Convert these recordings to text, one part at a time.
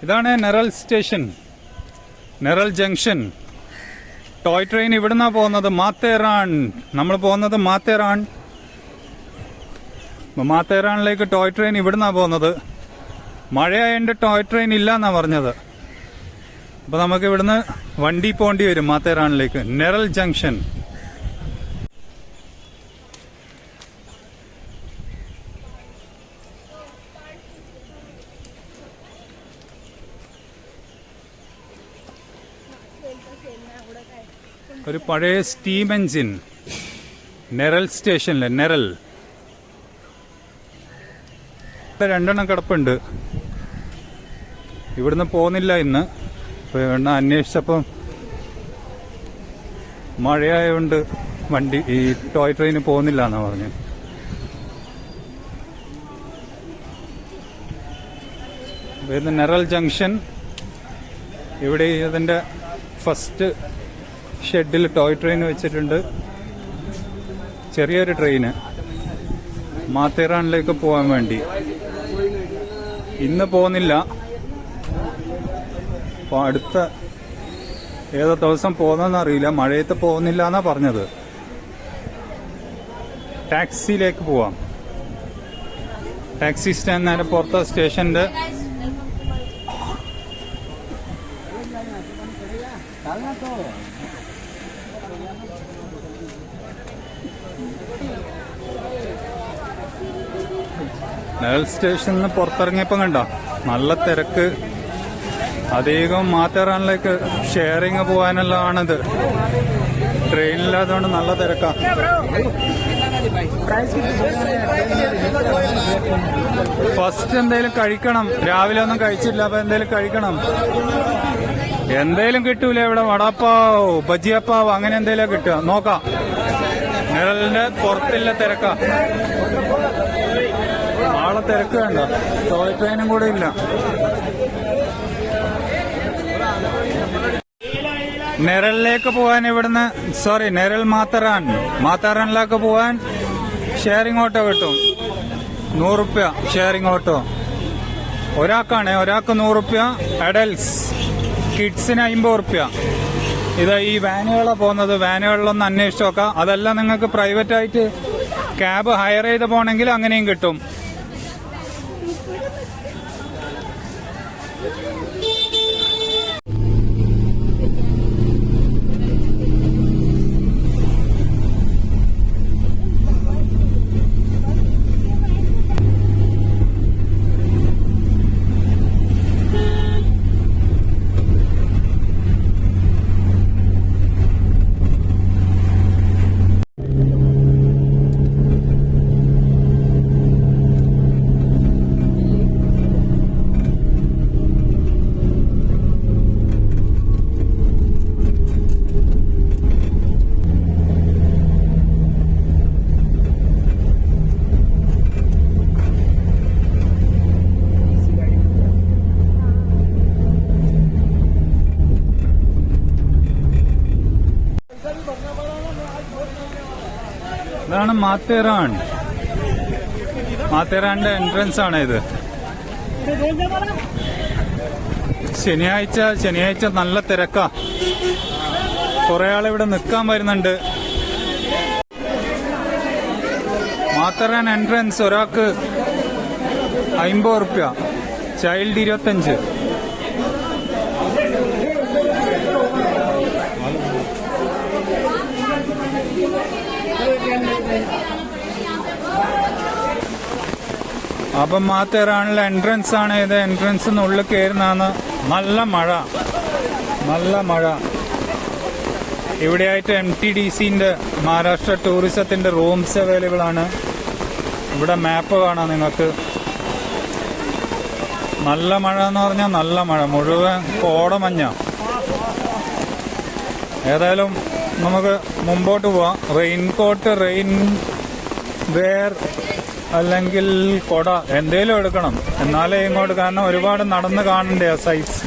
ഇതാണ് നെറൽ station, നെറൽ junction. Toy train ഇവിടുന്നാ പോകുന്നത്, മാത്തേറാൻ. നമ്മൾ പോകുന്നത് മാത്തേറാൻ. മാത്തേറാനിലേക്ക് ടോയ് ട്രെയിൻ ഇവിടുന്നാ പോകുന്നത്. മഴയായതുകൊണ്ട് ടോയ് ട്രെയിൻ ഇല്ല എന്നാ പറഞ്ഞത്. അപ്പൊ നമുക്ക് ഇവിടുന്ന് വണ്ടി പോകേണ്ടി വരും മാത്തേറാനിലേക്ക്. നെറൽ ജംഗ്ഷൻ. ഒരു പഴയ സ്റ്റീം എഞ്ചിൻ നെറൽ സ്റ്റേഷനിലെ നെറൽ. രണ്ടെണ്ണം കിടപ്പുണ്ട്. ഇവിടുന്ന് പോകുന്നില്ല ഇന്ന്. എണ്ണ അന്വേഷിച്ചപ്പം മഴയായതുകൊണ്ട് വണ്ടി ഈ ടോയ് ട്രെയിന് പോകുന്നില്ല എന്നാ പറഞ്ഞു. ഇത് നെറൽ ജംഗ്ഷൻ. ഇവിടെ ഇതിന്റെ ഫസ്റ്റ് ഷെഡിൽ ടോയ് ട്രെയിൻ വെച്ചിട്ടുണ്ട്. ചെറിയൊരു ട്രെയിന് മാത്തേറാനിലേക്ക് പോകാൻ വേണ്ടി. ഇന്ന് പോകുന്നില്ല. അപ്പോൾ അടുത്ത ഏതോ ദിവസം പോകുന്നതെന്ന് അറിയില്ല. മഴയത്ത് പോകുന്നില്ല എന്നാ പറഞ്ഞത്. ടാക്സിയിലേക്ക് പോവാം. ടാക്സി സ്റ്റാൻഡ് നേരെ പുറത്തെ സ്റ്റേഷന്റെ നെറൽ സ്റ്റേഷനിൽ നിന്ന് പുറത്തിറങ്ങിയപ്പം കണ്ട നല്ല തിരക്ക്. അധികം മാത്തേറാനിലേക്ക് ഷെയറിങ് പോകാനുള്ളതാണിത്. ട്രെയിനില്ലാത്തതുകൊണ്ട് നല്ല തിരക്കാ. ഫസ്റ്റ് എന്തേലും കഴിക്കണം. രാവിലെ ഒന്നും കഴിച്ചില്ല, അപ്പൊ എന്തേലും കഴിക്കണം. എന്തേലും കിട്ടൂല ഇവിടെ. വടാപ്പാവ്, ബജിയപ്പാവ് അങ്ങനെ എന്തേലും കിട്ടുക. നോക്കാം. നിഴലിന്റെ പുറത്തില്ല തിരക്കാ. നാളെ തിരക്ക് വേണ്ട. ടോയ് ട്രെയിനും കൂടെ ഇല്ല. നെറലിലേക്ക് പോകാൻ ഇവിടുന്ന് നെറൽ മാത്തേറാനിലേക്ക് പോകാൻ ഷെയറിംഗ് ഓട്ടോ കിട്ടും. 100 റുപ്യ ഷെയറിംഗ് ഓട്ടോ ഒരാൾക്കാണ്. ഒരാൾക്ക് 100 റുപ്യ. അഡൽട്സ് കിഡ്സിന് 50 റുപ്യ. ഇത് ഈ വാനുകളാണ് പോകുന്നത്. വാനുകളിലൊന്ന് അന്വേഷിച്ച് നോക്കാം. അതെല്ലാം നിങ്ങൾക്ക് പ്രൈവറ്റ് ആയിട്ട് ക്യാബ് ഹയർ ചെയ്ത് പോകണമെങ്കിൽ അങ്ങനെയും കിട്ടും. ഇതാണ് മാത്തേറാന്റെ എൻട്രൻസ് ആണ് ഇത്. ശനിയാഴ്ച നല്ല തിരക്കാ. കുറെ ആളിവിടെ നിൽക്കാൻ വരുന്നുണ്ട്. മാത്തേറാൻ എൻട്രൻസ് ഒരാൾക്ക് 50 റുപ്യ, ചൈൽഡ് 25. അപ്പം മാത്തേറാനിലെ എൻട്രൻസ് ആണ് ഇത്. എൻട്രൻസിനുള്ളിൽ കയറുന്നതാണ്. നല്ല മഴ. ഇവിടെയായിട്ട് MTDCന്റെ മഹാരാഷ്ട്ര ടൂറിസത്തിന്റെ റൂംസ് അവൈലബിൾ ആണ്. ഇവിടെ മാപ്പ് കാണാം നിങ്ങൾക്ക്. നല്ല മഴ എന്ന് പറഞ്ഞാൽ നല്ല മഴ. മുഴുവൻ കോടമഞ്ഞ. ഏതായാലും നമുക്ക് മുമ്പോട്ട് പോവാം. റെയിൻകോട്ട്, റെയിൻ വെയർ അല്ലെങ്കിൽ കൊട എന്തേലും എടുക്കണം. എന്നാലേ ഇങ്ങോട്ട്. കാരണം ഒരുപാട് നടന്ന് കാണണ്ടേ ആ സൈറ്റ്സ്.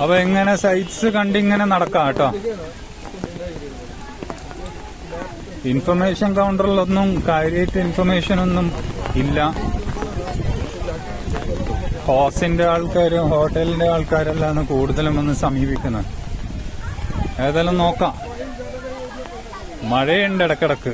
അപ്പൊ ഇങ്ങനെ സൈറ്റ്സ് കണ്ടിങ്ങനെ നടക്കാം കേട്ടോ. ഇൻഫർമേഷൻ കൗണ്ടറിലൊന്നും കാര്യമായിട്ട് ഇൻഫർമേഷൻ ഒന്നും ഇല്ല. ഹോസിന്റെ ആൾക്കാരും ഹോട്ടലിന്റെ ആൾക്കാരെല്ലാം കൂടുതലും വന്ന് സമീപിക്കുന്നത്. ഏതായാലും നോക്കാം. മഴയുണ്ട് ഇടക്കിടക്ക്.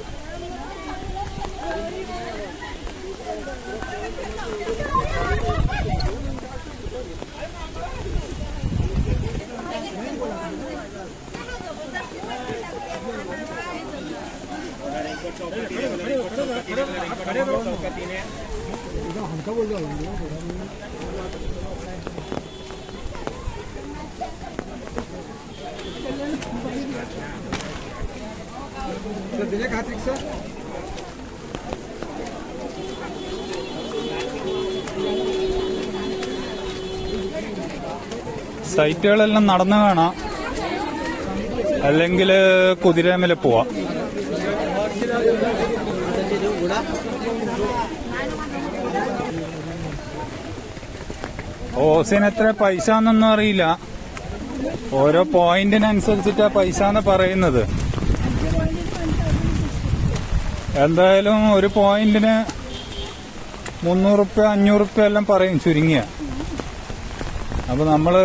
സൈറ്റുകളെല്ലാം നടന്നു കാണാം, അല്ലെങ്കിൽ കുതിരമേലെ പോവാം. ഓസിന് എത്ര പൈസ എന്നൊന്നും അറിയില്ല. ഓരോ പോയിന്റിനനുസരിച്ചിട്ടാ പൈസ എന്ന് പറയുന്നത്. എന്തായാലും ഒരു പോയിന്റിന് 300 റുപ്യ 500 റുപ്യ എല്ലാം പറയും ചുരുങ്ങിയ. അപ്പൊ നമ്മള്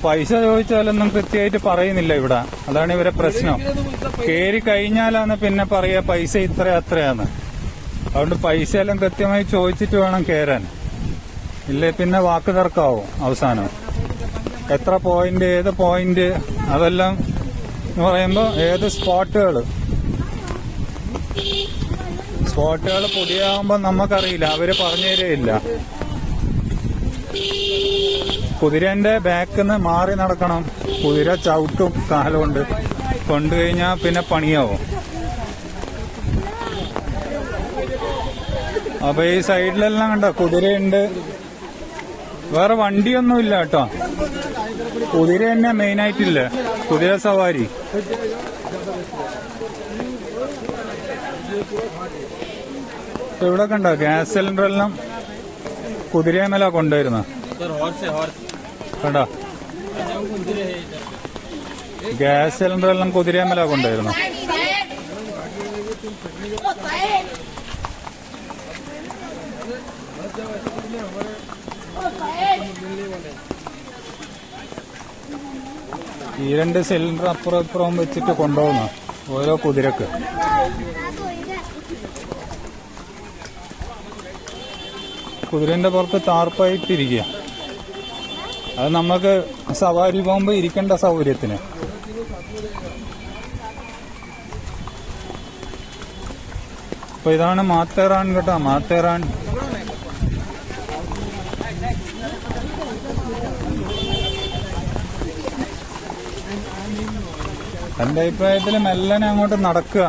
പൈസ ചോദിച്ചാലൊന്നും കൃത്യമായിട്ട് പറയുന്നില്ല ഇവിടെ. അതാണ് ഇവരെ പ്രശ്നം. കേറി കഴിഞ്ഞാലാണ് പിന്നെ പറയാ പൈസ ഇത്ര അത്രയാന്ന്. അതുകൊണ്ട് പൈസ എല്ലാം കൃത്യമായി ചോദിച്ചിട്ട് വേണം കേറാൻ. ഇല്ലേ പിന്നെ വാക്ക് തർക്കാവും അവസാനം. എത്ര പോയിന്റ്, ഏത് പോയിന്റ്, അതെല്ലാം എന്ന് പറയുമ്പോ ഏത് സ്പോട്ടുകൾ പുതിയാകുമ്പോ നമുക്കറിയില്ല, അവര് പറഞ്ഞു തരുകയില്ല. കുതിരന്റെ ബാക്കിന്ന് മാറി നടക്കണം. കുതിര ചവിട്ടും കാലുകൊണ്ട്. കൊണ്ടുകഴിഞ്ഞാൽ പിന്നെ പണിയാവും. അപ്പൊ ഈ സൈഡിലെല്ലാം കണ്ടോ കുതിരയുണ്ട്. വേറെ വണ്ടിയൊന്നുമില്ല കേട്ടോ. കുതിര തന്നെ മെയിനായിട്ടില്ല. കുതിര സവാരി. ഇവിടെ കണ്ടോ ഗ്യാസ് സിലിണ്ടറെല്ലാം കുതിരമേല കൊണ്ടുവരുന്ന കണ്ടോ. ഗ്യാസ് സിലിണ്ടറെല്ലാം കുതിരമേല കൊണ്ടുവരുന്നു. ഈ 2 സിലിണ്ടർ അപ്പുറം ഇപ്പുറവും വെച്ചിട്ട് കൊണ്ടുപോകുന്നു ഓരോ കുതിരക്ക്. കുതിരന്റെ പുറത്ത് താർപ്പായിട്ടിരിക്കുക. അത് നമുക്ക് സവാരി പോകുമ്പോ ഇരിക്കേണ്ട സൗകര്യത്തിന്. അപ്പൊ ഇതാണ് മാത്തേറാൻ കേട്ടോ. മാത്തേറാൻ എന്റെ അഭിപ്രായത്തിൽ മെല്ലനെ അങ്ങോട്ട് നടക്കുക.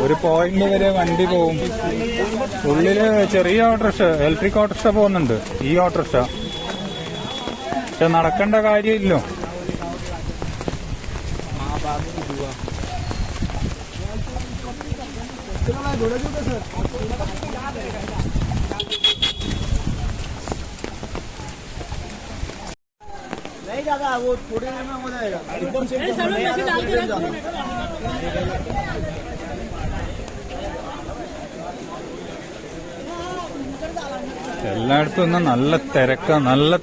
ഒരു പോയിന്റ് വരെ വണ്ടി പോവും. ഉള്ളില് ചെറിയ ഓട്ടോറിക്ഷ, ഇലക്ട്രിക് ഓട്ടോറിക്ഷ പോകുന്നുണ്ട്. ഈ ഓട്ടോറിക്ഷ പക്ഷെ നടക്കേണ്ട കാര്യമില്ലോ. എല്ലായിടത്തും ഇന്ന് നല്ല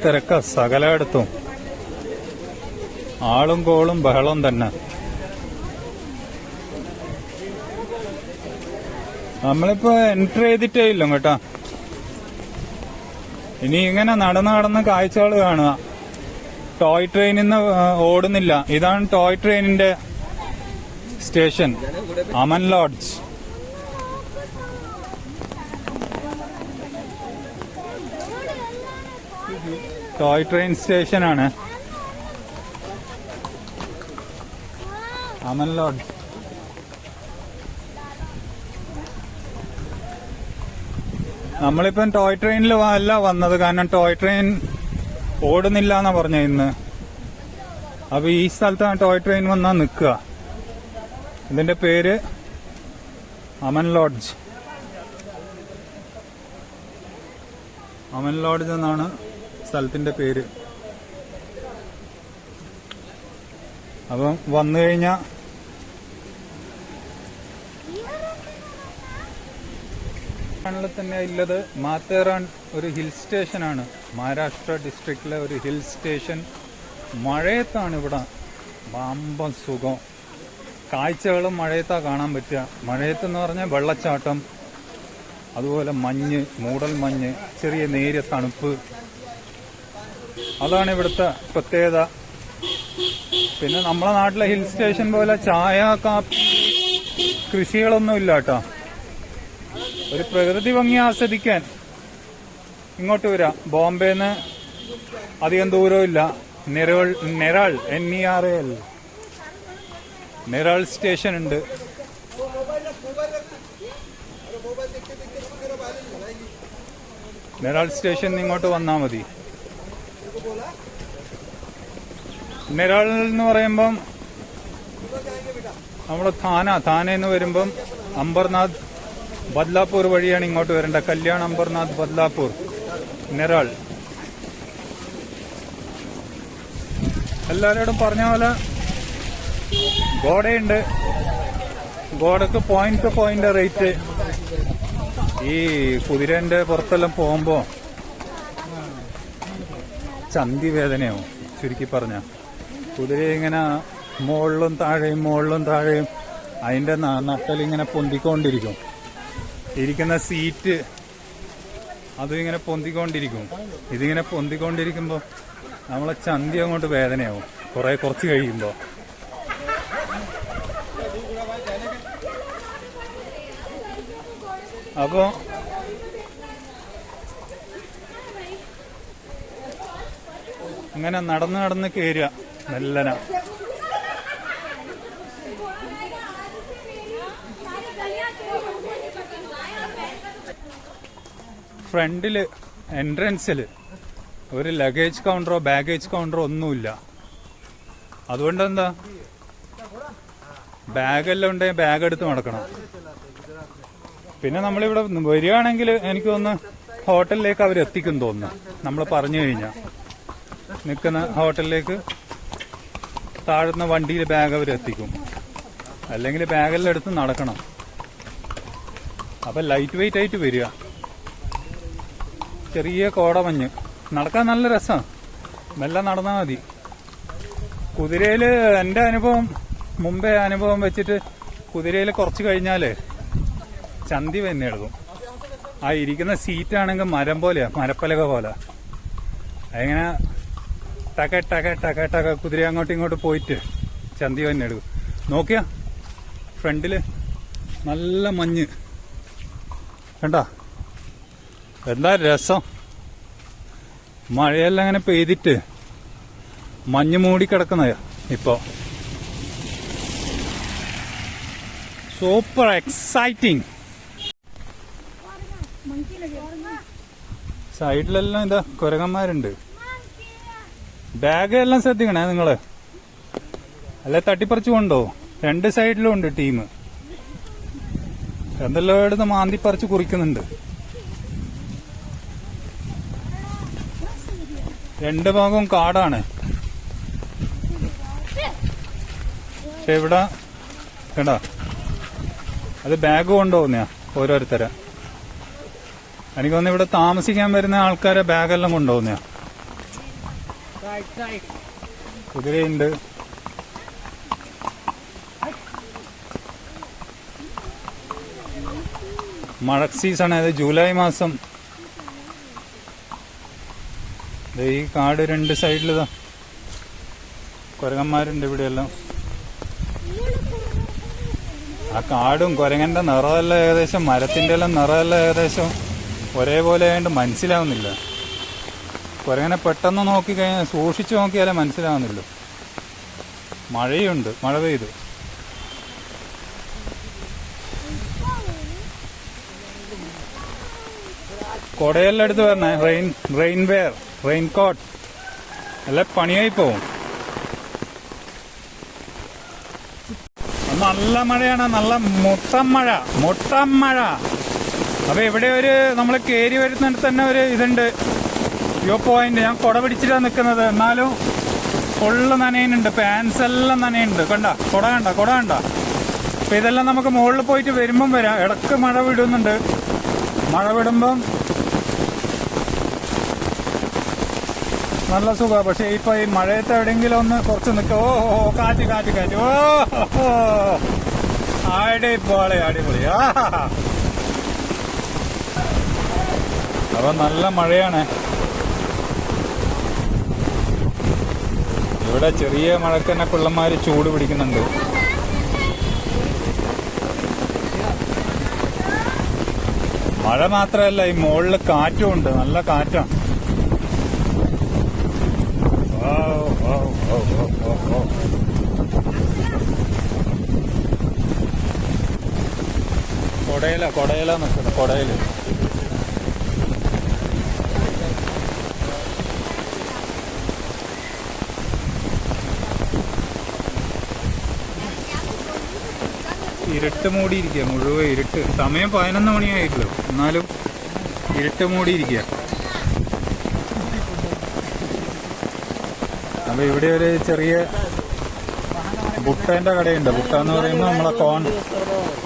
തിരക്ക സകലയിടത്തും. ആളും കോളും ബഹളം തന്നെ. നമ്മളിപ്പോ എൻട്രി ചെയ്തിട്ടേ ഇല്ല കേട്ടാ. ഇനി ഇങ്ങനെ നടന്ന് കാഴ്ചകൾ കാണുക. ടോയ് ട്രെയിനിൽ നിന്ന് ഓടുന്നില്ല. ഇതാണ് ടോയ് ട്രെയിനിന്റെ station, Aman lodge. Toy train സ്റ്റേഷനാണ് അമൻ ലോഡ്ജ്. നമ്മളിപ്പം ടോയ് ട്രെയിനിൽ അല്ല വന്നത്. കാരണം ടോയ് ട്രെയിൻ ഓടുന്നില്ല എന്നാ പറഞ്ഞ ഇന്ന്. അപ്പൊ ഈ സ്ഥലത്താണ് ടോയ് ട്രെയിൻ വന്നാ നിൽക്കുക. ഇതിന്റെ പേര് അമൻ ലോഡ്ജ്. അമൻ ലോഡ്ജ് എന്നാണ് സ്ഥലത്തിന്റെ പേര്. അപ്പം വന്നു കഴിഞ്ഞാൽ തന്നെ ഉള്ളത് മാത്തേറാൻ ഒരു ഹിൽ സ്റ്റേഷനാണ്. മഹാരാഷ്ട്ര ഡിസ്ട്രിക്റ്റിലെ ഒരു ഹിൽ സ്റ്റേഷൻ. മഴയത്താണ് ഇവിടെ വമ്പൻ സുഖം. കാഴ്ചകളും മഴയത്താണ് കാണാൻ പറ്റുക. മഴയത്തെന്ന് പറഞ്ഞാൽ വെള്ളച്ചാട്ടം, അതുപോലെ മഞ്ഞ്, മൂടൽ മഞ്ഞ്, ചെറിയ നേരിയ തണുപ്പ്. അതാണ് ഇവിടുത്തെ പ്രത്യേകത. പിന്നെ നമ്മളെ നാട്ടിലെ ഹിൽ സ്റ്റേഷൻ പോലെ ചായ, കാപ്പി, കൃഷികളൊന്നും ഇല്ല കേട്ടോ. ഒരു പ്രകൃതി ഭംഗി ആസ്വദിക്കാൻ ഇങ്ങോട്ട് വരാം. ബോംബെന്ന് അധികം ദൂരമില്ല. നെരാൾ NERAL നെരാൾ സ്റ്റേഷൻ ഉണ്ട്. നെരാൾ സ്റ്റേഷൻ ഇങ്ങോട്ട് വന്നാൽ മതി. നെരാൾ എന്ന് പറയുമ്പം നമ്മുടെ താനെന്ന് വരുമ്പം അംബർനാഥ് ബദ്ലാപൂർ വഴിയാണ് ഇങ്ങോട്ട് വരേണ്ട. കല്യാൺ, അംബർനാഥ്, ബദ്ലാപൂർ, നെരാൾ. എല്ലാവരോടും പറഞ്ഞ പോലെ ഗോഡയുണ്ട്. ഗോഡക്ക് പോയിന്റ് ടു പോയിന്റ് റേറ്റ്. ഈ കുതിരന്റെ പുറത്തെല്ലാം പോകുമ്പോ ചന്തി വേദനയാവും. ചുരുക്കി പറഞ്ഞ കുതിര ഇങ്ങനെ മുകളിലും താഴെയും അതിന്റെ നട്ടലിങ്ങനെ പൊന്തിക്കൊണ്ടിരിക്കും. ഇരിക്കുന്ന സീറ്റ് അതും ഇങ്ങനെ പൊന്തിക്കൊണ്ടിരിക്കും. ഇതിങ്ങനെ പൊന്തിക്കൊണ്ടിരിക്കുമ്പോ നമ്മളെ ചന്തി അങ്ങോട്ട് വേദനയാവും കുറച്ച് കഴിയുമ്പോ. അപ്പോ ഇങ്ങനെ നടന്ന് കയറുക മെല്ലന. ഫ്രണ്ടില് എൻട്രൻസിൽ ഒരു ലഗേജ് കൗണ്ടറോ ബാഗേജ് കൗണ്ടറോ ഒന്നുമില്ല. അതുകൊണ്ട് എന്താ, ബാഗെല്ലാം ഉണ്ടെങ്കിൽ ബാഗ് എടുത്ത് നടക്കണം. പിന്നെ നമ്മളിവിടെ വരികയാണെങ്കിൽ എനിക്ക് തോന്നുന്നു ഹോട്ടലിലേക്ക് അവർ എത്തിക്കും തോന്നുന്നു. നമ്മൾ പറഞ്ഞു കഴിഞ്ഞാൽ നിൽക്കുന്ന ഹോട്ടലിലേക്ക് താഴ്ന്ന വണ്ടിയിൽ ബാഗ് അവർ എത്തിക്കും. അല്ലെങ്കിൽ ബാഗെല്ലാം എടുത്ത് നടക്കണം. അപ്പൊ ലൈറ്റ് വെയിറ്റ് ആയിട്ട് വരിക. ചെറിയ കോടമഞ്ഞ്, നടക്കാൻ നല്ല രസമാണ്. മെല്ലെ നടന്നാൽ മതി. കുതിരയില് എന്റെ മുമ്പേ അനുഭവം വെച്ചിട്ട് കുതിരയിൽ കുറച്ച് കഴിഞ്ഞാല് ചന്തി തന്നെ എടുക്കും. ആ ഇരിക്കുന്ന സീറ്റാണെങ്കിൽ മരം പോലെയാ, മരപ്പലക പോലെ. അതിങ്ങനെ ടക കുതിര അങ്ങോട്ടും ഇങ്ങോട്ട് പോയിട്ട് ചന്തി തന്നെ എടുക്കും. നോക്കിയാ ഫ്രണ്ടില് നല്ല മഞ്ഞ് കണ്ടാ, എന്താ രസം. മഴയെല്ലാം അങ്ങനെ പെയ്തിട്ട് മഞ്ഞ് മൂടിക്കിടക്കുന്ന ഇപ്പോ. Super exciting. സൈഡിലെല്ലാം ഇതാ കുരങ്ങന്മാരുണ്ട്. ബാഗ് എല്ലാം ശ്രദ്ധിക്കണേ നിങ്ങള്, അല്ലെ തട്ടിപ്പറിച്ചു കൊണ്ടോ. രണ്ട് സൈഡിലും ഉണ്ട് ടീം. എന്തെല്ലാം എടുത്ത് മാന്തിപ്പറിച്ച് കുറിക്കുന്നുണ്ട്. രണ്ട് ഭാഗവും കാടാണ്. പക്ഷെ ഇവിടെ കേടാ, അത് ബാഗ് കൊണ്ടുപോകുന്ന ഓരോരുത്തരെ. എനിക്ക് തോന്നുന്നു ഇവിടെ താമസിക്കാൻ വരുന്ന ആൾക്കാരെ ബാഗെല്ലാം കൊണ്ടുപോകുന്ന. കുതിരയുണ്ട്. മഴ സീസൺ ആയത് ജൂലൈ മാസം. ഈ കാട് രണ്ട് സൈഡിലിതാ കുരങ്ങന്മാരുണ്ട് ഇവിടെയെല്ലാം. ആ കാടും കുരങ്ങന്റെ നിറമെല്ലാം ഏകദേശം, മരത്തിന്റെ എല്ലാം നിറമെല്ലാം ഏകദേശം ഒരേപോലെ ആയതുകൊണ്ട് മനസ്സിലാവുന്നില്ല. കുരങ്ങനെ പെട്ടെന്ന് നോക്കിക്കഴിഞ്ഞാൽ സൂക്ഷിച്ചു നോക്കിയാലേ മനസ്സിലാവുന്നില്ല. മഴയുണ്ട്, മഴ പെയ്തു. കൊടയെല്ലാം എടുത്ത് വരണേ. റെയിൻകോട്ട് എല്ലാം പണിയായി പോവും. നല്ല മഴയാണ്, നല്ല മുട്ടം മഴ. അപ്പൊ ഇവിടെ ഒരു നമ്മൾ കയറി വരുന്നിടത്ത് തന്നെ ഒരു ഇതുണ്ട്, വ്യൂ പോയിന്റ്. ഞാൻ കുട പിടിച്ചിട്ടാണ് നിൽക്കുന്നത്, എന്നാലും ഫുള്ള് നനയുന്നുണ്ട്. പാൻസ് എല്ലാം നനയുന്നുണ്ട്. കൊട കണ്ട. അപ്പൊ ഇതെല്ലാം നമുക്ക് മുകളിൽ പോയിട്ട് വരുമ്പം വരാം. ഇടക്ക് മഴ വിടുന്നുണ്ട്. മഴ വിടുമ്പം നല്ല സുഖമാണ്. പക്ഷെ ഇപ്പൊ ഈ മഴയത്ത് എവിടെയെങ്കിലും ഒന്ന് കുറച്ച് നിൽക്കുക. ഓ കാറ്റ് കാറ്റ് കാറ്റ്. ഓ അടിപൊളി അടിപൊളി. അപ്പൊ നല്ല മഴയാണ് ഇവിടെ. ചെറിയ മഴക്ക് തന്നെ പിള്ളമാര് ചൂട് പിടിക്കുന്നുണ്ട്. മഴ മാത്രമല്ല, ഈ മുകളില് കാറ്റും ഉണ്ട്, നല്ല കാറ്റാണ്. കൊടയില നിൽക്കുന്നത്, കൊടയില്. ഇരുട്ട് മൂടിയിരിക്കുക, മുഴുവൻ ഇരുട്ട്. സമയം 11 മണിയായിട്ടല്ലോ, എന്നാലും ഇരുട്ട് മൂടിയിരിക്കുക. അപ്പൊ ഇവിടെ ഒരു ചെറിയ ബുട്ടേന്റെ കടയുണ്ട്. ബുട്ട എന്ന് പറയുമ്പോൾ നമ്മളെ കോൺ,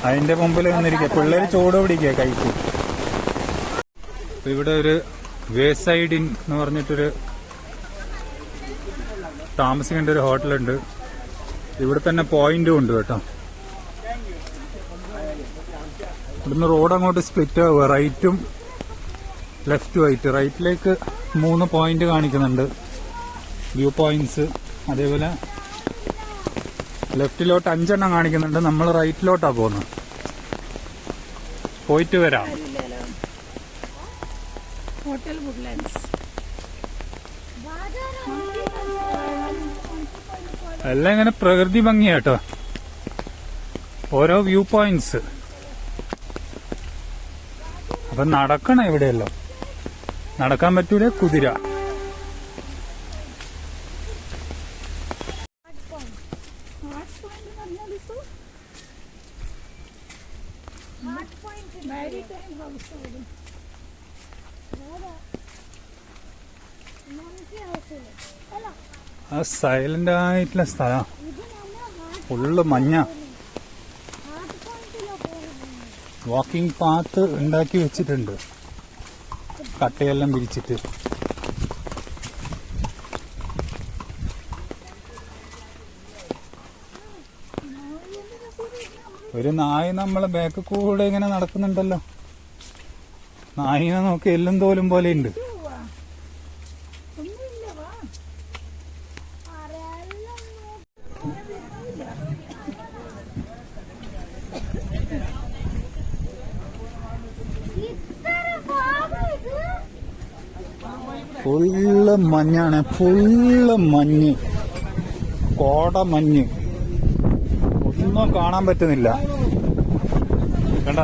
അതിന്റെ മുമ്പിൽ നിന്നിരിക്കുക. പിള്ളേര് ചൂട് പിടിക്കുക കഴിക്കും. അപ്പൊ ഇവിടെ ഒരു വേ സൈഡ് ഇൻ എന്ന് പറഞ്ഞിട്ടൊരു താമസിക്കേണ്ട ഒരു ഹോട്ടലുണ്ട്. ഇവിടെ തന്നെ പോയിന്റും ഉണ്ട് കേട്ടോ. ഇവിടുന്ന് റോഡ് അങ്ങോട്ട് സ്പ്ലിറ്റ് ആവുക, റൈറ്റും ലെഫ്റ്റും ആയിട്ട്. റൈറ്റിലേക്ക് 3 പോയിന്റ് കാണിക്കുന്നുണ്ട്, വ്യൂ പോയിന്റ്സ്. അതേപോലെ ലെഫ്റ്റിലോട്ട് 5 എണ്ണം കാണിക്കുന്നുണ്ട്. നമ്മൾ റൈറ്റിലോട്ടാ പോകുന്നത്. പോയിട്ട് വരാം. എല്ലാം ഇങ്ങനെ പ്രകൃതി ഭംഗിയാട്ടോ, ഓരോ വ്യൂ പോയിന്റ്സ്. അപ്പൊ നടക്കണം ഇവിടെയല്ലോ, നടക്കാൻ പറ്റൂല. കുതിര. ആ സൈലന്റ് ആയിട്ടുള്ള സ്ഥലം, ഫുള്ള് മഞ്ഞ. വാക്കിംഗ് പാത്ത് ഉണ്ടാക്കി വെച്ചിട്ടുണ്ട്, കട്ടയെല്ലാം വിരിച്ചിട്ട്. ഒരു നായ നമ്മളെ ബാക്ക് കൂടെ ഇങ്ങനെ നടക്കുന്നുണ്ടല്ലോ. നായിനെ നോക്കി എല്ലും തോലും പോലെ ഉണ്ട്. ഫുള്ള് മഞ്ഞാണ്, ഫുള്ള് മഞ്ഞ്, കോടമഞ്ഞ്. ഒന്നും കാണാൻ പറ്റുന്നില്ല. കണ്ട,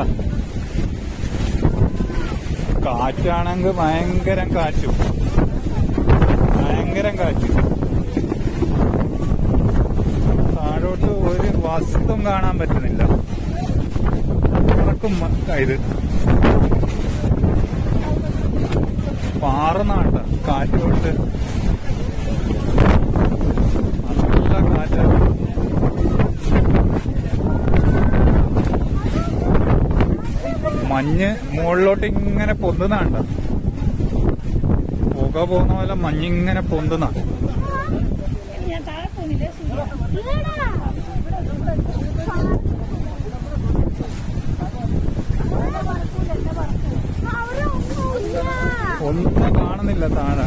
കാറ്റാണെങ്കിൽ ഭയങ്കരം കാറ്റും, ഭയങ്കരം കാറ്റ്. താഴോട്ട് ഒരു വസ്തുവും കാണാൻ പറ്റുന്നില്ല. അത്രക്കും ഇത് പാറുന്നാട്ട കാറ്റ് കൊണ്ട്. നല്ല കാറ്റ്. മഞ്ഞ് മുകളിലോട്ട് ഇങ്ങനെ പൊന്തുന്നാണ്ട, പുക പോകുന്ന പോലെ മഞ്ഞിങ്ങനെ പൊന്തുന്ന. ഒന്നും കാണുന്നില്ല താഴെ.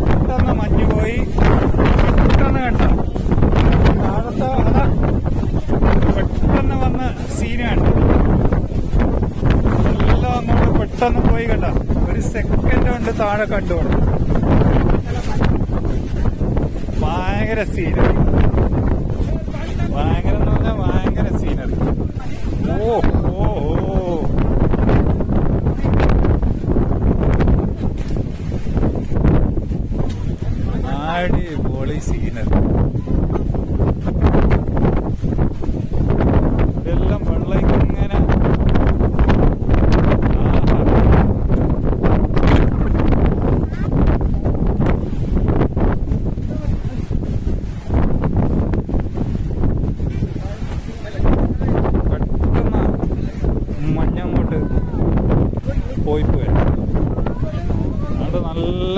പെട്ടെന്ന് മഞ്ഞ് പോയി, പെട്ടെന്ന് കണ്ട താഴത്തെ അതാ പെട്ടെന്ന് വന്ന സീനാണ്. എല്ലാം അങ്ങോട്ട് പെട്ടെന്ന് പോയി കണ്ട, ഒരു സെക്കൻഡ് കൊണ്ട് താഴെ കണ്ടുപോണം. ഭയങ്കര സീനറി, ഭയങ്കര എന്ന് പറഞ്ഞാൽ ഭയങ്കര സീനറി. ഓ ഓ ഓ അടിപൊളി സീനറി. ഇതെല്ലാം വെള്ളം ഇങ്ങനെ.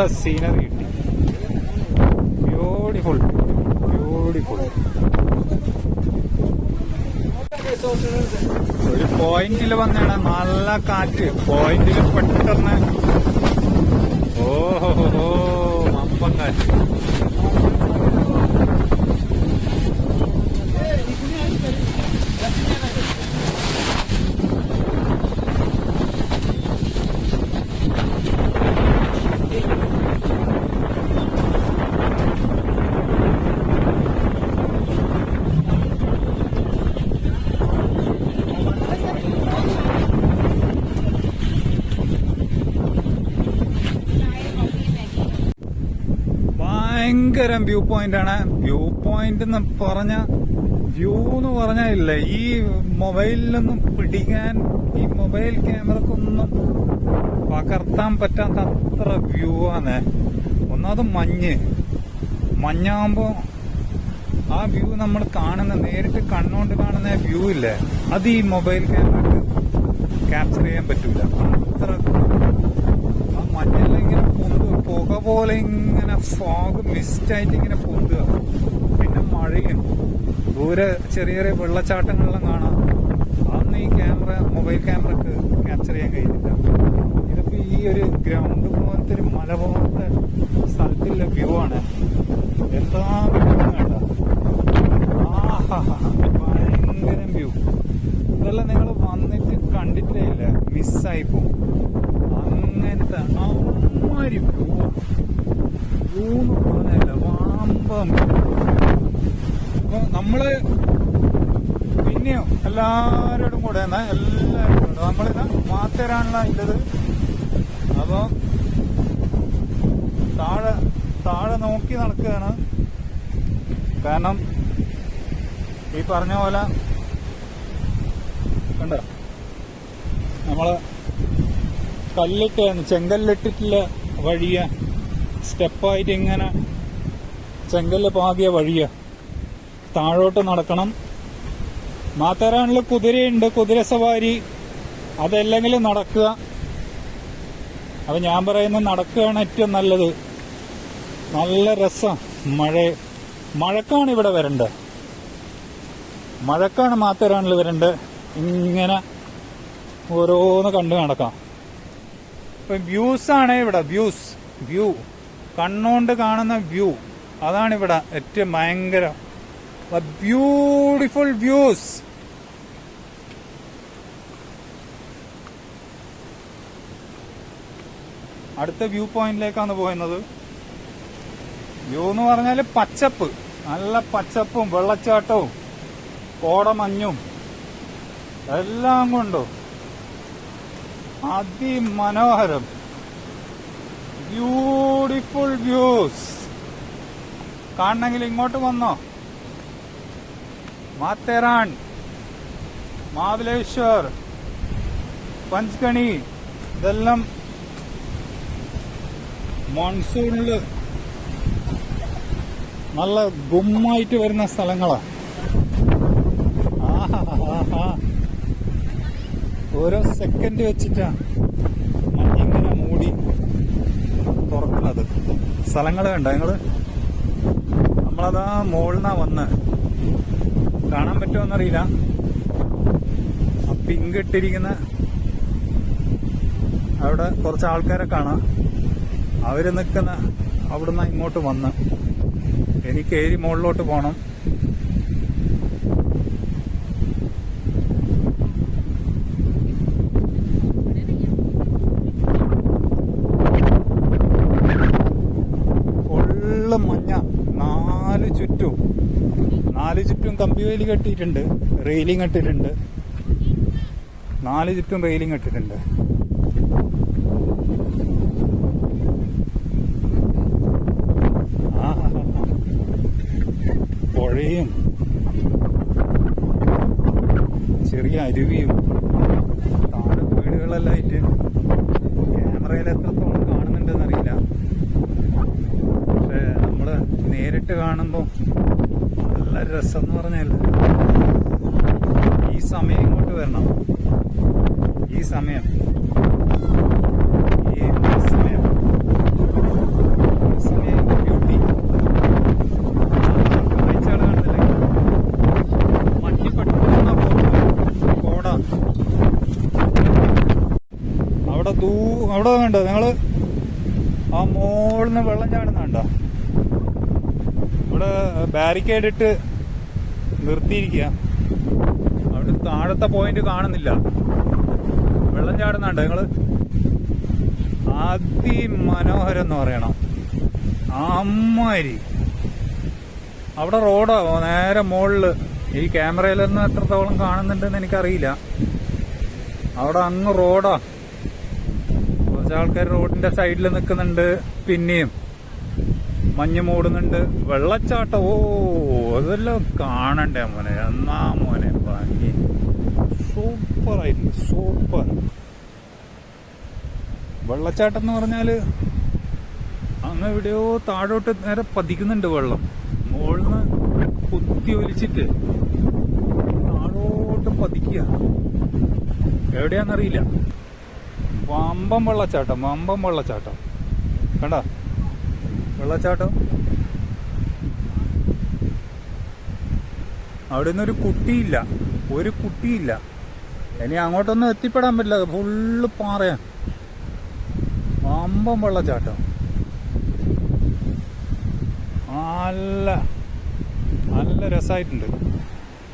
നല്ല സീനറി കിട്ടി. Beautiful beautiful. ഒരു പോയിന്റിൽ വന്നാണ് നല്ല കാറ്റ്. പോയിന്റിൽ പെട്ടെന്ന് ഓഹോ മമ്പം കാറ്റ്. ഭയങ്കരം വ്യൂ പോയിന്റ് ആണ്. വ്യൂ പോയിന്റ് എന്ന് പറഞ്ഞ വ്യൂ എന്ന് പറഞ്ഞാൽ ഇല്ല, ഈ മൊബൈലിലൊന്നും പിടിക്കാൻ, ഈ മൊബൈൽ ക്യാമറക്കൊന്നും പകർത്താൻ പറ്റാത്ത അത്ര വ്യൂ ആണ്. ഒന്നാമത് മഞ്ഞാകുമ്പോ ആ വ്യൂ നമ്മൾ കാണുന്ന, നേരിട്ട് കണ്ണുകൊണ്ട് കാണുന്ന വ്യൂ ഇല്ലേ, അത് ഈ മൊബൈൽ ക്യാമറക്ക് ക്യാപ്ചർ ചെയ്യാൻ പറ്റൂല. അത്ര ആ മഞ്ഞെല്ലാം ഇങ്ങനെ പുക പോലെ ഇങ്ങനെ ഫോഗ് മിസ്റ്റായിട്ട് ഇങ്ങനെ പൊന്തുക. പിന്നെ മഴയും, ദൂരെ ചെറിയ ചെറിയ വെള്ളച്ചാട്ടങ്ങളെല്ലാം കാണാം. അതൊന്നും ഈ മൊബൈൽ ക്യാമറക്ക് ക്യാപ്ചർ ചെയ്യാൻ കഴിയുന്നില്ല. ഇതിപ്പോ ഈ ഒരു ഗ്രൗണ്ട് പോലത്തെ ഒരു മല പോലത്തെ സ്ഥലത്തുള്ള വ്യൂ ആണ്. എന്താ വ്യൂ വേണ്ട, ഭയങ്കര വ്യൂ. ഇതെല്ലാം നിങ്ങൾ വന്നിട്ട് കണ്ടിട്ടേ ഇല്ല, മിസ്സായി പോകും. അങ്ങനത്തെ അമ്മാരി വ്യൂ എന്ന് പറഞ്ഞല്ല, വാമ്പം. അപ്പൊ നമ്മള് പിന്നെയോ എല്ലാരോടും കൂടെ എല്ലാവരും കൂടെ നമ്മളിതാ മാത്തേരാണല്ലോ ഇല്ലത്. അപ്പൊ താഴെ നോക്കി നടക്കുകയാണ്. കാരണം ഈ പറഞ്ഞ പോലെ കണ്ട, നമ്മള് കല്ലിട്ടാണ്, ചെങ്കല്ലിട്ടിട്ടുള്ള വഴിയ, സ്റ്റെപ്പായിട്ട് ഇങ്ങനെ ചെങ്കല്ല് പാകിയ വഴിയ. താഴോട്ട് നടക്കണം. മാത്തേരാനിൽ കുതിരയുണ്ട്, കുതിര സവാരി. അതല്ലെങ്കിൽ നടക്കുക. അപ്പൊ ഞാൻ പറയുന്നത് നടക്കുകയാണ് ഏറ്റവും നല്ലത്. നല്ല രസം. മഴക്കാണ് ഇവിടെ വരേണ്ടത്. മഴക്കാണ് മാത്തേരാനിൽ വരേണ്ടത്. ഇങ്ങനെ ഓരോന്ന് കണ്ടു നടക്കാം. ഇപ്പൊ വ്യൂസ് ആണ് ഇവിടെ, വ്യൂ കണ്ണുകൊണ്ട് കാണുന്ന വ്യൂ, അതാണ് ഇവിടെ ഏറ്റവും ഭയങ്കര ബ്യൂട്ടിഫുൾ വ്യൂസ്. അടുത്ത വ്യൂ പോയിന്റിലേക്കാണ് പോകുന്നത്. വ്യൂ എന്ന് പറഞ്ഞാല് പച്ചപ്പ്, നല്ല പച്ചപ്പും വെള്ളച്ചാട്ടവും കോടമഞ്ഞും എല്ലാം കൊണ്ടും അതിമനോഹരം. ബ്യൂട്ടിഫുൾ വ്യൂസ് കാണണമെങ്കിൽ ഇങ്ങോട്ട് വന്നോ. മാത്തേരാൻ, മാബലേശ്വർ, പഞ്ച്ഗണി, ഇതെല്ലാം മോൺസൂണില് നല്ല ഗുമ്മായിട്ട് വരുന്ന സ്ഥലങ്ങളാ. ഓരോ സെക്കൻഡ് വെച്ചിട്ടാ മഞ്ഞിങ്ങനെ മൂടി തുറക്കുന്നത്. സ്ഥലങ്ങൾ കണ്ടോ നിങ്ങള്? നമ്മളതാ മുകളിന്നാ വന്ന്, കാണാൻ പറ്റുമോന്നറിയില്ല. ആ പിങ്ക് ഇട്ടിരിക്കുന്ന അവിടെ കുറച്ച് ആൾക്കാരെ കാണാം. അവര് നിൽക്കുന്ന അവിടുന്ന് ഇങ്ങോട്ട് വന്ന് എനിക്ക് ഏരി മുകളിലോട്ട് പോകണം. മഞ്ഞ നാല് ചുറ്റും കമ്പിവേലി കെട്ടിയിട്ടുണ്ട്, റെയിലിംഗ് ഇട്ടിട്ടുണ്ട്. 4 ചുറ്റും റെയിലിംഗ് ഇട്ടിട്ടുണ്ട്. പുഴയും ചെറിയ അരുവിയും താഴെ വീടുകളെല്ലാം ആയിട്ട് ക്യാമറയിൽ എത്രത്തോളം കാണുന്നുണ്ടെന്നറിയില്ല. പക്ഷെ നമ്മള് നേരിട്ട് കാണുമ്പോൾ നല്ല രസം എന്ന് പറഞ്ഞാൽ ഈ സമയം ഇങ്ങോട്ട് വരണം. ഈ സമയം അവിടെ കണ്ടോ നിങ്ങള്? ആ മോളിന്ന് വെള്ളം ചാടുന്നുണ്ടോ? ഇവിടെ ബാരിക്കേഡ് ഇട്ട് നിർത്തിയിരിക്കുക. അവിടെ താഴത്തെ പോയിന്റ് കാണുന്നില്ല. വെള്ളം ചാടുന്നുണ്ടോ നിങ്ങള്? അതിമനോഹരം എന്ന് പറയണം. അമ്മാരി അവിടെ റോഡാ നേരെ മുകളില്. ഈ ക്യാമറയിലൊന്നും എത്രത്തോളം കാണുന്നുണ്ടെന്ന് എനിക്കറിയില്ല. അവിടെ അങ്ങ് റോഡാ. കുറച്ച് ആൾക്കാർ റോഡിന്റെ സൈഡിൽ നിൽക്കുന്നുണ്ട്. പിന്നെയും മഞ്ഞ് മൂടുന്നുണ്ട്. വെള്ളച്ചാട്ടം, ഓ അതെല്ലാം കാണണ്ടേ മോനെ. എന്നാ മോനെ ഭംഗി. സൂപ്പറായിരുന്നു, സൂപ്പർ. വെള്ളച്ചാട്ടം എന്ന് പറഞ്ഞാല് അങ്ങ് എവിടെയോ താഴോട്ട് നേരെ പതിക്കുന്നുണ്ട് വെള്ളം. മുകളിന്ന് കുത്തി ഒലിച്ചിട്ട് താഴോട്ട് പതിക്കുക. എവിടെയാന്നറിയില്ല. വമ്പം വെള്ളച്ചാട്ടം, വമ്പം വെള്ളച്ചാട്ടം. കണ്ട വെള്ളച്ചാട്ടം. അവിടെ നിന്നൊരു കുട്ടിയില്ല, ഒരു കുട്ടിയില്ല. ഇനി അങ്ങോട്ടൊന്നും എത്തിപ്പെടാൻ പറ്റില്ല, ഫുള്ള് പാറയാ. വമ്പം വെള്ളച്ചാട്ടം. നല്ല നല്ല രസമായിട്ടുണ്ട്.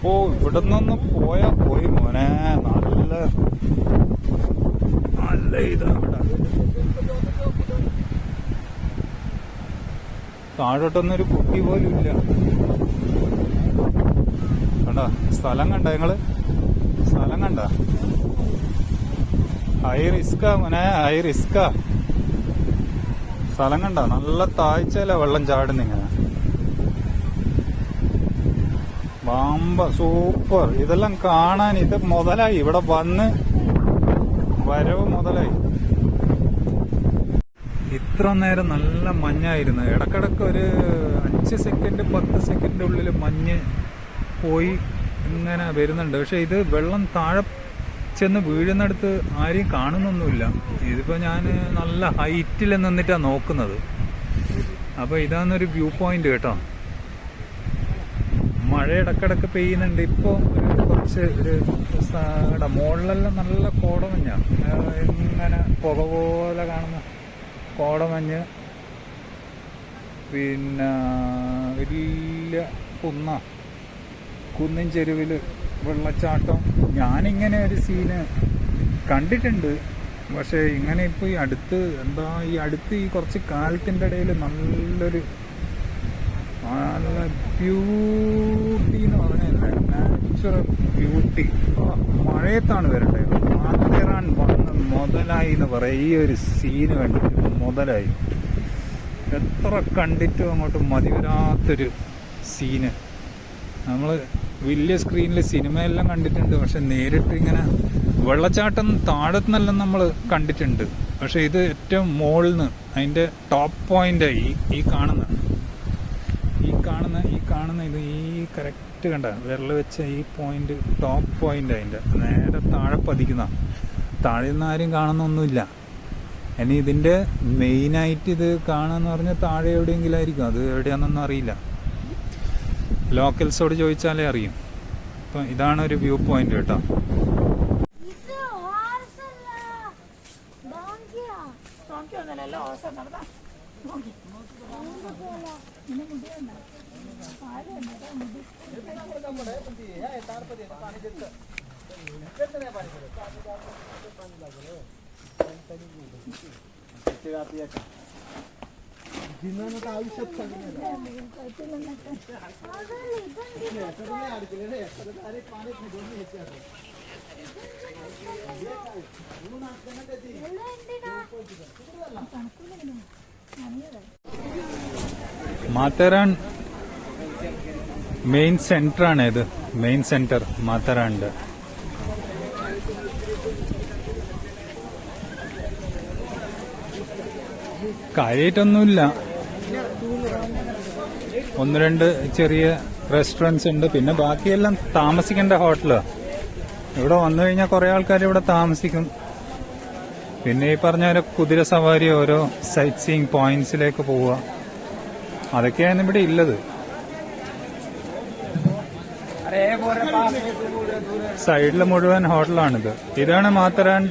ഓ ഇവിടെ നിന്നൊന്ന് പോയാ പോയി മോനെ. നല്ല നല്ല ഇതാ. ഇവിടെ താഴോട്ടൊന്നൊരു കുട്ടി പോലും ഇല്ല. കണ്ട സ്ഥലം കണ്ട നിങ്ങള്? സ്ഥലം കണ്ട? ഹൈ റിസ്കാ മോനെ, ഹൈ റിസ്കാ. സ്ഥലം കണ്ട? നല്ല താഴ്ചയില വെള്ളം ചാടുന്നിങ്ങനെ. വമ്പ സൂപ്പർ. ഇതെല്ലാം കാണാൻ ഇത് മുതലായി. ഇവിടെ വന്ന് വരവ് മുതലായി. ഇത്ര നേരം നല്ല മഞ്ഞായിരുന്നു. ഇടക്കിടക്ക് ഒരു 5 സെക്കൻഡ് 10 സെക്കൻഡ് ഉള്ളിൽ മഞ്ഞ് പോയി ഇങ്ങനെ വരുന്നുണ്ട്. പക്ഷെ ഇത് വെള്ളം താഴെ ചെന്ന് വീഴുന്നിടത്ത് ആരെയും കാണുന്നൊന്നുമില്ല. ഇതിപ്പോ ഞാൻ നല്ല ഹൈറ്റിൽ നിന്നിട്ടാണ് നോക്കുന്നത്. അപ്പൊ ഇതാന്നൊരു വ്യൂ പോയിന്റ് കേട്ടോ. മഴ ഇടക്കിടക്ക് പെയ്യുന്നുണ്ട്. ഇപ്പൊ കുറച്ച് ഒരു മുകളിലെല്ലാം നല്ല കോടമഞ്ഞ, ഇങ്ങനെ പുക പോലെ കാണുന്ന കോടമഞ്ഞ്. പിന്നെ വലിയ കുന്നിൻ ചെരുവില് വെള്ളച്ചാട്ടം. ഞാനിങ്ങനെ ഒരു സീന് കണ്ടിട്ടുണ്ട്. പക്ഷെ ഇങ്ങനെ ഇപ്പൊ ഈ അടുത്ത് ഈ കുറച്ച് കാലത്തിന്റെ ഇടയിൽ നല്ലൊരു നല്ല ബ്യൂട്ടി എന്ന് പറഞ്ഞല്ലേ, നാച്ചുറൽ ബ്യൂട്ടി. മഴയത്താണ് വരേണ്ടത്. മാത്തേറാൻ വന്ന് മുതലായി എന്ന് പറയാം. ഈ ഒരു സീന് കണ്ടിട്ട് മുതലായി. എത്ര കണ്ടിട്ടും അങ്ങോട്ട് മതി വരാത്തൊരു സീന്. നമ്മൾ വലിയ സ്ക്രീനിൽ സിനിമയെല്ലാം കണ്ടിട്ടുണ്ട്. പക്ഷെ നേരിട്ട് ഇങ്ങനെ വെള്ളച്ചാട്ടം താഴത്തുനിന്നെല്ലാം നമ്മൾ കണ്ടിട്ടുണ്ട്. പക്ഷെ ഇത് ഏറ്റവും മുകളിൽ നിന്ന് അതിൻ്റെ ടോപ്പ് പോയിന്റ് ഈ കാണുന്ന ഇത് ഈ കറക്റ്റ് കണ്ട വിരൽ വെച്ച ഈ പോയിന്റ് ടോപ്പ് പോയിന്റ്. അതിൻ്റെ നേരെ താഴെ പതിക്കുന്ന. താഴെ നിന്ന് ആരും കാണുന്നൊന്നുമില്ല. ഇനി ഇതിൻ്റെ മെയിനായിട്ട് ഇത് കാണാന്ന് പറഞ്ഞാൽ താഴെ എവിടെയെങ്കിലും ആയിരിക്കും. അത് എവിടെയാണെന്നൊന്നും അറിയില്ല. ലോക്കൽസോട് ചോദിച്ചാലേ അറിയും. അപ്പം ഇതാണ് ഒരു വ്യൂ പോയിന്റ് കേട്ടോ. മാത്തേറാൻ മെയിൻ സെന്റർ ആണ് ഇത്. Main centre മാത്തേറാനിന്റെ. കാര്യമായിട്ടൊന്നുമില്ല. 1-2 ചെറിയ റെസ്റ്റോറൻറ്റ്സ് ഉണ്ട്. പിന്നെ ബാക്കിയെല്ലാം താമസിക്കേണ്ട ഹോട്ടല്. ഇവിടെ വന്നു കഴിഞ്ഞാൽ കുറെ ആൾക്കാർ ഇവിടെ താമസിക്കും. പിന്നെ ഈ പറഞ്ഞ കുതിര സവാരി, ഓരോ സൈറ്റ് സീയിങ് പോയിന്റ്സിലേക്ക് പോവുക, അതൊക്കെയാണ് ഇവിടെ ഉള്ളത്. സൈഡിൽ മുഴുവൻ ഹോട്ടലാണിത്. ഇതാണ് മാത്തേറാൻ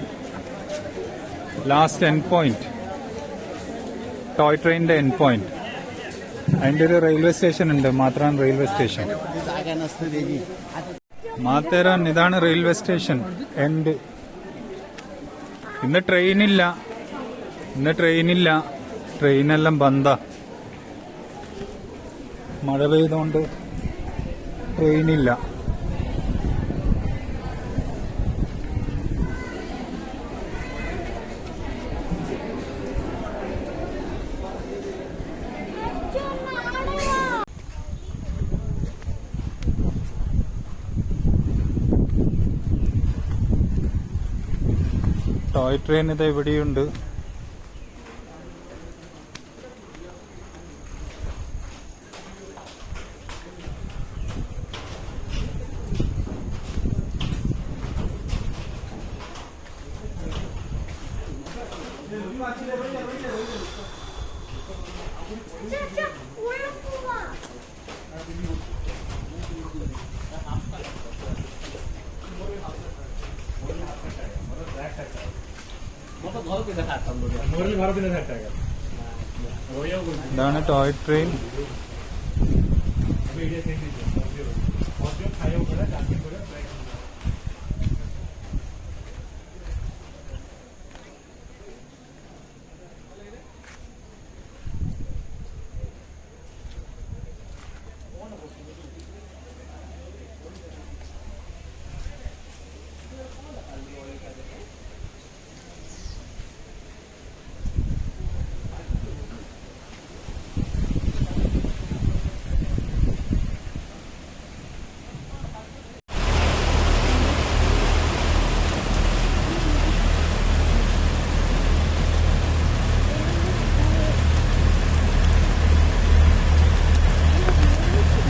ലാസ്റ്റ് എൻഡ് പോയിന്റ്, ടോയ് ട്രെയിനിന്റെ എൻഡ് പോയിന്റ്. അതിന്റെ ഒരു റെയിൽവേ സ്റ്റേഷൻ ഉണ്ട്, മാത്തറാൻ റെയിൽവേ സ്റ്റേഷൻ. മാത്തേരാൻ ഇതാണ് റെയിൽവേ സ്റ്റേഷൻ എൻഡ്. ഇന്ന് ട്രെയിനില്ല, ട്രെയിനെല്ലാം ബന്ദ. മഴ പെയ്തുകൊണ്ട് ട്രെയിനില്ല. ടോയ് ട്രെയിൻ ഇത് എവിടെയുണ്ട്. ഇതാണ് ടോയ് ട്രെയിൻ.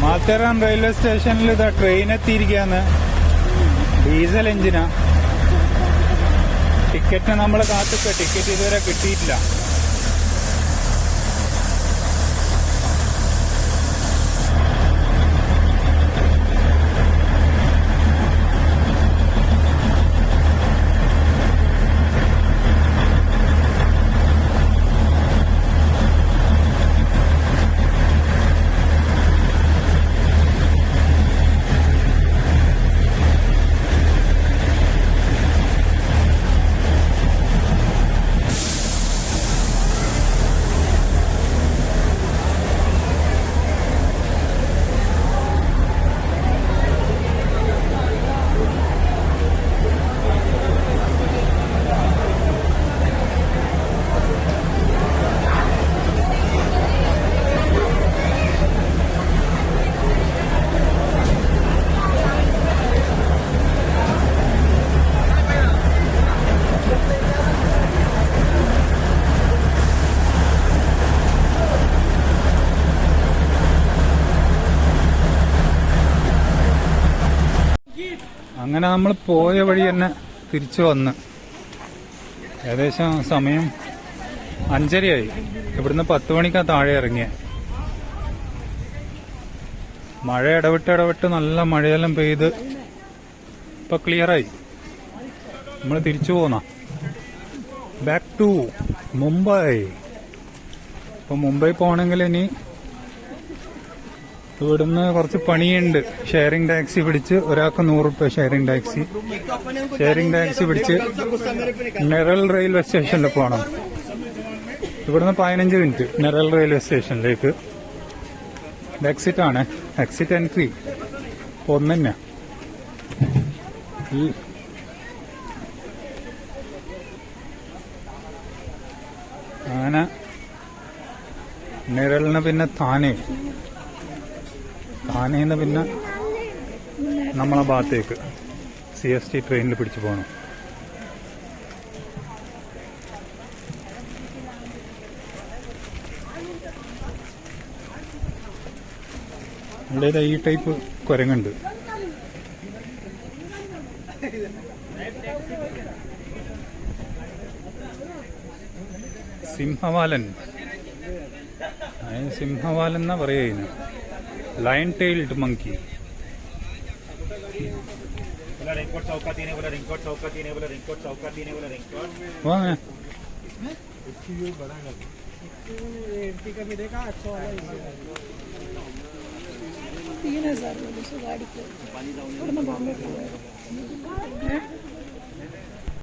മാത്തേറാൻ റെയിൽവേ സ്റ്റേഷനിൽ ഇതാ ട്രെയിൻ എത്തിയിരിക്കുകയാണ്. ഡീസൽ എഞ്ചിനാ. ടിക്കറ്റ് നമ്മൾ കാത്തിക്ക, ടിക്കറ്റ് ഇതുവരെ കിട്ടിയിട്ടില്ല. അങ്ങനെ നമ്മൾ പോയ വഴി തന്നെ തിരിച്ചു വന്ന് ഏകദേശം സമയം 5:30 ഇവിടുന്ന് 10 മണിക്കാ താഴെ ഇറങ്ങിയ. മഴ ഇടവിട്ട് നല്ല മഴയെല്ലാം പെയ്ത് ഇപ്പൊ ക്ലിയറായി. നമ്മൾ തിരിച്ചു പോന്ന ബാക്ക് ടു മുംബൈ. ഇപ്പൊ മുംബൈ പോകണമെങ്കിൽ ഇനി ഇവിടുന്ന് കുറച്ച് പണിയുണ്ട്. ഷെയറിംഗ് ടാക്സി പിടിച്ച് ഒരാൾക്ക് 100 രൂപ ഷെയറിംഗ് ടാക്സി പിടിച്ച് നെറൽ റെയിൽവേ സ്റ്റേഷനിൽ പോകണം. ഇവിടുന്ന് 15 മിനിറ്റ് നെറൽ റെയിൽവേ സ്റ്റേഷനിലേക്ക്. എക്സിറ്റ് ആണ്, എക്സിറ്റ് എൻട്രി ഒന്നെ. അങ്ങനെ നെറലിന് പിന്നെ താനേന്ന് പിന്നെ നമ്മളെ ഭാഗത്തേക്ക് CST ട്രെയിനിൽ പിടിച്ചു പോകണം. ഇവിടെ ഈ ടൈപ്പ് കുരങ്ങുണ്ട്. സിംഹവാലൻ എന്നാ പറയുക. Lion tailed monkey. बोला रिंगकोट चौकात येणे बोला रिंगकोट चौकात येणे बोला रिंगकोट चौकात येणे बोला रिंगकोट വാങ്ങ एर्टिगा भी देखा 800 वाला 3000 बोले सो गाड़ी को बॉम्बे